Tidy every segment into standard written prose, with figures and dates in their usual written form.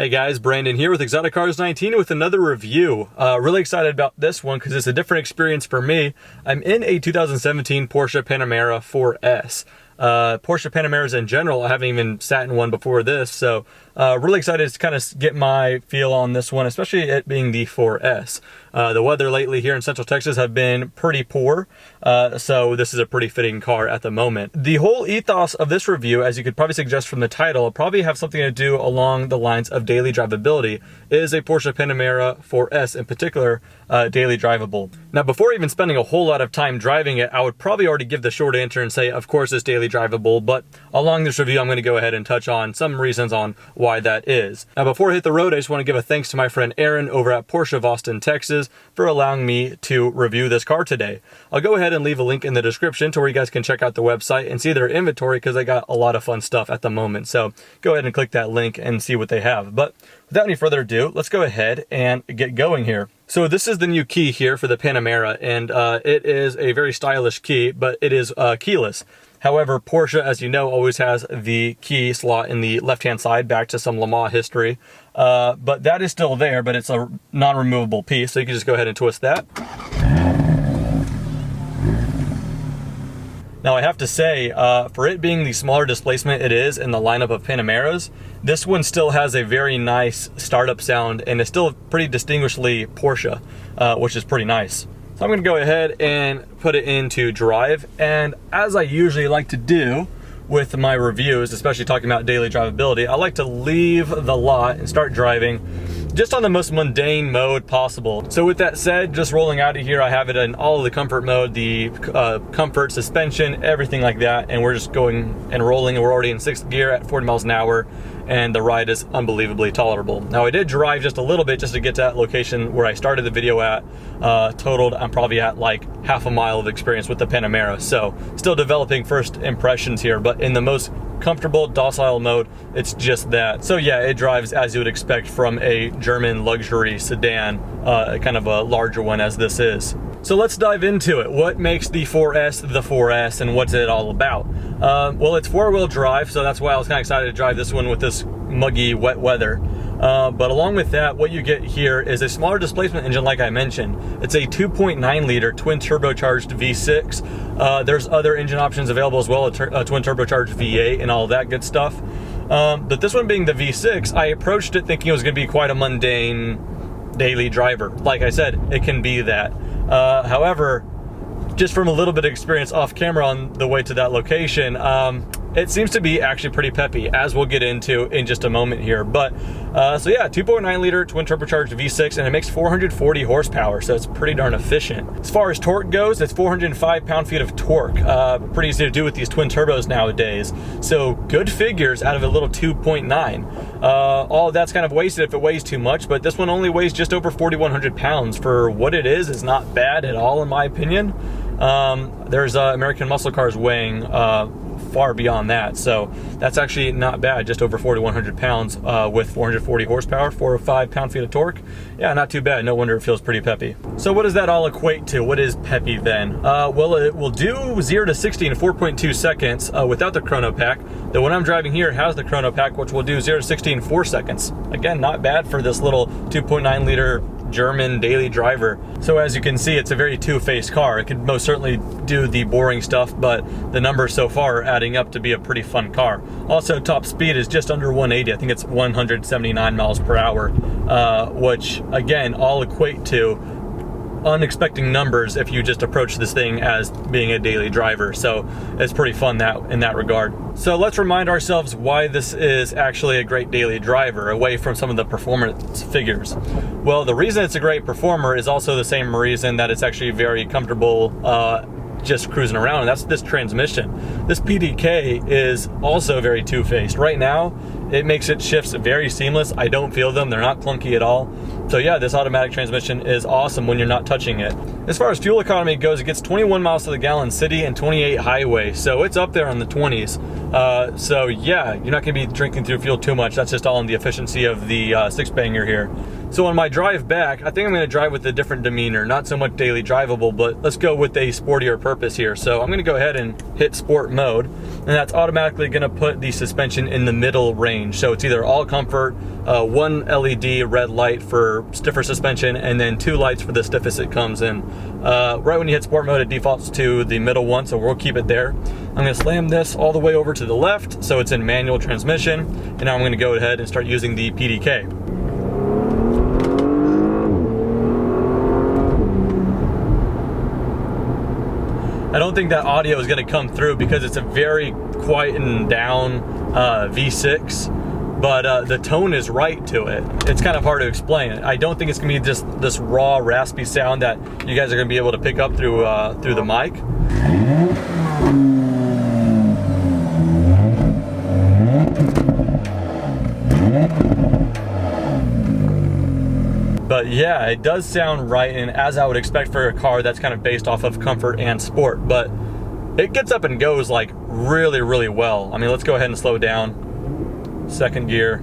Hey guys, Brandon here with Exotic Cars 19 with another review. Really excited about this one because it's a different experience for me. I'm in a 2017 Porsche Panamera 4S. Porsche Panameras in general, I haven't even sat in one before this, so really excited to kind of get my feel on this one, especially it being the 4S. The weather lately here in Central Texas have been pretty poor, so this is a pretty fitting car at the moment. The whole ethos of this review, as you could probably suggest from the title, will probably have something to do along the lines of daily drivability. Is a Porsche Panamera 4S in particular daily drivable? Now, before even spending a whole lot of time driving it, I would probably already give the short answer and say, of course, it's daily drivable, but along this review, I'm going to go ahead and touch on some reasons on why that is. Now, before I hit the road, I just want to give a thanks to my friend Aaron over at Porsche of Austin, Texas, for allowing me to review this car today. I'll go ahead and leave a link in the description to where you guys can check out the website and see their inventory because they got a lot of fun stuff at the moment. So go ahead and click that link and see what they have. But without any further ado, let's go ahead and get going here. So this is the new key here for the Panamera, and it is a very stylish key, but it is keyless. However, Porsche, as you know, always has the key slot in the left-hand side, back to some Le Mans history. But that is still there, but it's a non-removable piece, so you can just go ahead and twist that. Now, I have to say, for it being the smaller displacement it is in the lineup of Panameras, this one still has a very nice startup sound, and it's still pretty distinguishedly Porsche, which is pretty nice. So I'm going to go ahead and put it into drive, and as I usually like to do with my reviews, especially talking about daily drivability, I like to leave the lot and start driving just on the most mundane mode possible. So with that said, just rolling out of here, I have it in all of the comfort mode, the comfort, suspension, everything like that, and we're just going and rolling, and we're already in 6th gear at 40 miles an hour, and the ride is unbelievably tolerable. Now, I did drive just a little bit just to get to that location where I started the video at. Totaled, I'm probably at like half a mile of experience with the Panamera, so still developing first impressions here, but in the most comfortable, docile mode, it's just that. So yeah, it drives as you would expect from a German luxury sedan, kind of a larger one as this is. So let's dive into it. What makes the 4S the 4S, and what's it all about? Well, it's 4-wheel drive, so that's why I was kind of excited to drive this one with this muggy, wet weather. But along with that, what you get here is a smaller displacement engine, like I mentioned. It's a 2.9 liter twin turbocharged V6. There's other engine options available as well, a twin turbocharged V8 and all that good stuff. But this one being the V6, I approached it thinking it was going to be quite a mundane daily driver. Like I said, it can be that. However, just from a little bit of experience off camera on the way to that location, it seems to be actually pretty peppy, as we'll get into in just a moment here. But so yeah, 2.9 liter twin turbocharged V6, and it makes 440 horsepower, so it's pretty darn efficient. As far as torque goes, it's 405 pound-feet of torque. Pretty easy to do with these twin turbos nowadays. So good figures out of a little 2.9. All of that's kind of wasted if it weighs too much, but this one only weighs just over 4,100 pounds. For what it is not bad at all, in my opinion. There's American muscle cars weighing far beyond that, so that's actually not bad. Just over 4,100 pounds with 440 horsepower, 405 pound-feet of torque. Yeah, not too bad. No wonder it feels pretty peppy. So what does that all equate to? What is peppy then? Well, it will do 0 to 60 in 4.2 seconds without the chrono pack. The one I'm driving here has the chrono pack, which will do 0 to 60 in 4 seconds. Again, not bad for this little 2.9 liter German daily driver. So as you can see, it's a very two-faced car. It can most certainly do the boring stuff, but the numbers so far are adding up to be a pretty fun car. Also, top speed is just under 180. I think it's 179 miles per hour, which again, all equate to unexpected numbers if you just approach this thing as being a daily driver. So it's pretty fun in that regard. So let's remind ourselves why this is actually a great daily driver, away from some of the performance figures. Well, the reason it's a great performer is also the same reason that it's actually very comfortable just cruising around, and that's this transmission. This PDK is also very two-faced. Right now, it makes its shifts very seamless. I don't feel them. They're not clunky at all. So yeah, this automatic transmission is awesome when you're not touching it. As far as fuel economy goes, it gets 21 miles to the gallon city and 28 highway, so it's up there in the 20s. So yeah, you're not going to be drinking through fuel too much. That's just all in the efficiency of the six-banger here. So on my drive back, I think I'm gonna drive with a different demeanor, not so much daily drivable, but let's go with a sportier purpose here. So I'm gonna go ahead and hit sport mode, and that's automatically gonna put the suspension in the middle range. So it's either all comfort, one LED red light for stiffer suspension, and then 2 lights for the stiffest it comes in. Right when you hit sport mode, it defaults to the middle one, so we'll keep it there. I'm gonna slam this all the way over to the left, so it's in manual transmission, and now I'm gonna go ahead and start using the PDK. I don't think that audio is going to come through because it's a very quietened down V6, but the tone is right to it. It's kind of hard to explain. I don't think it's going to be just this raw, raspy sound that you guys are going to be able to pick up through the mic. But yeah, it does sound right, and as I would expect for a car that's kind of based off of comfort and sport, but it gets up and goes like really, really well. I mean, let's go ahead and slow down. Second gear.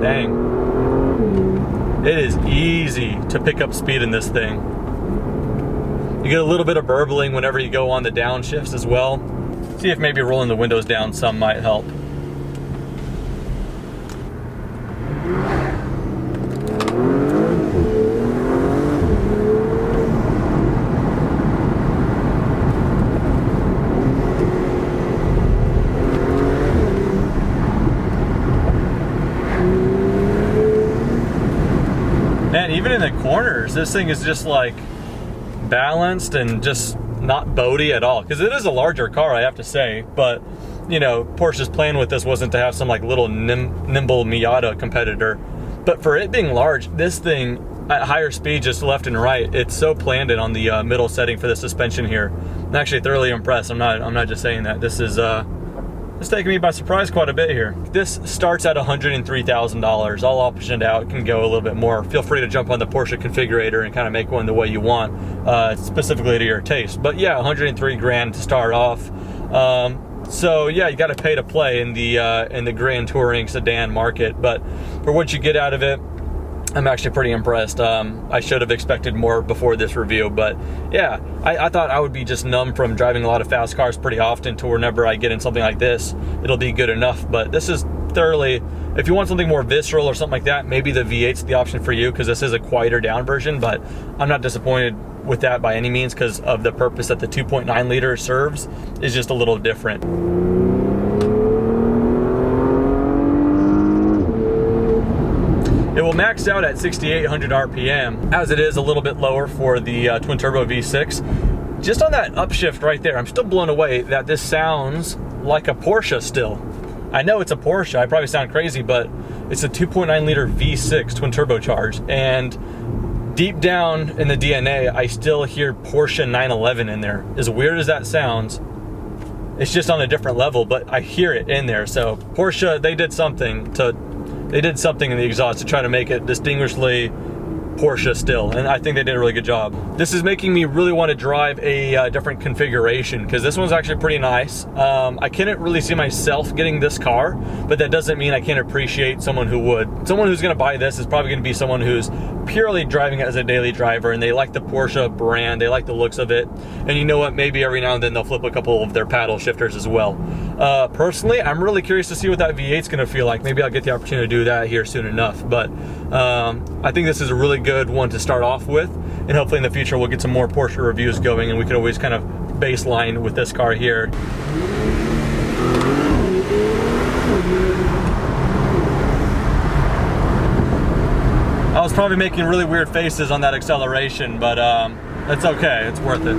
Dang. It is easy to pick up speed in this thing. You get a little bit of burbling whenever you go on the downshifts as well. See if maybe rolling the windows down some might help. Man, even in the corners, this thing is just like balanced and just not boaty at all. Because it is a larger car, I have to say, but you know, Porsche's plan with this wasn't to have some like little nimble Miata competitor. But for it being large, this thing at higher speed, just left and right, it's so planted on the middle setting for the suspension here. I'm actually thoroughly impressed. I'm not just saying that. This is it's taking me by surprise quite a bit here. This starts at $103,000. All optioned out, can go a little bit more. Feel free to jump on the Porsche configurator and kind of make one the way you want, specifically to your taste. But yeah, 103 grand to start off. So yeah, you got to pay to play in the Grand Touring sedan market. But for what you get out of it, I'm actually pretty impressed. I should have expected more before this review, but yeah, I thought I would be just numb from driving a lot of fast cars pretty often to whenever I get in something like this, it'll be good enough. But this is thoroughly, if you want something more visceral or something like that, maybe the V8's the option for you, because this is a quieter down version, but I'm not disappointed with that by any means, because of the purpose that the 2.9 liter serves is just a little different. It will max out at 6,800 RPM, as it is a little bit lower for the twin turbo V6. Just on that upshift right there, I'm still blown away that this sounds like a Porsche still. I know it's a Porsche, I probably sound crazy, but it's a 2.9 liter V6 twin turbocharged, and deep down in the DNA, I still hear Porsche 911 in there. As weird as that sounds, it's just on a different level, but I hear it in there. So Porsche, they did something in the exhaust to try to make it distinguishably Porsche still, and I think they did a really good job. This is making me really want to drive a different configuration, because this one's actually pretty nice. I can't really see myself getting this car, but that doesn't mean I can't appreciate someone who would. Someone who's going to buy this is probably going to be someone who's purely driving it as a daily driver, and they like the Porsche brand, they like the looks of it, and you know what, maybe every now and then they'll flip a couple of their paddle shifters as well. Personally, I'm really curious to see what that V8's going to feel like. Maybe I'll get the opportunity to do that here soon enough, but I think this is a really good one to start off with, and hopefully in the future we'll get some more Porsche reviews going, and we can always kind of baseline with this car here. I was probably making really weird faces on that acceleration, but it's okay, it's worth it.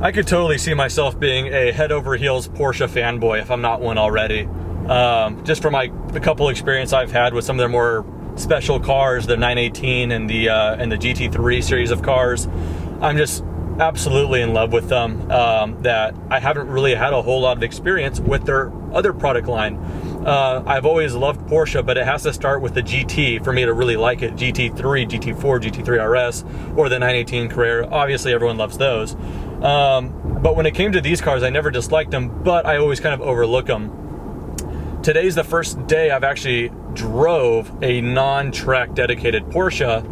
I could totally see myself being a head over heels Porsche fanboy if I'm not one already. Just from the couple experience I've had with some of their more special cars, the 918 and the GT3 series of cars, I'm just absolutely in love with them, that I haven't really had a whole lot of experience with their other product line. I've always loved Porsche, but it has to start with the GT for me to really like it. GT3, GT4, GT3 RS, or the 918 Carrera. Obviously, everyone loves those. But when it came to these cars, I never disliked them, but I always kind of overlook them. Today's the first day I've actually drove a non-track dedicated Porsche,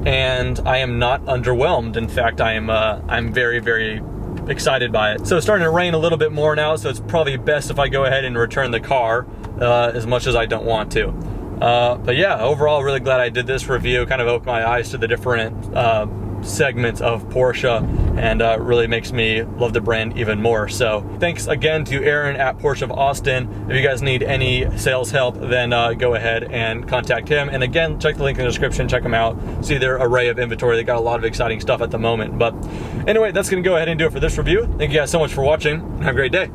and I am not underwhelmed. In fact, I'm very, very excited by it. So it's starting to rain a little bit more now, so it's probably best if I go ahead and return the car, as much as I don't want to. But yeah, overall, really glad I did this review. Kind of opened my eyes to the different segments of Porsche, and really makes me love the brand even more. So thanks again to Aaron at Porsche of Austin. If you guys need any sales help, then go ahead and contact him. And again, check the link in the description, check them out, see their array of inventory. They got a lot of exciting stuff at the moment. But anyway, that's gonna go ahead and do it for this review. Thank you guys so much for watching, and have a great day.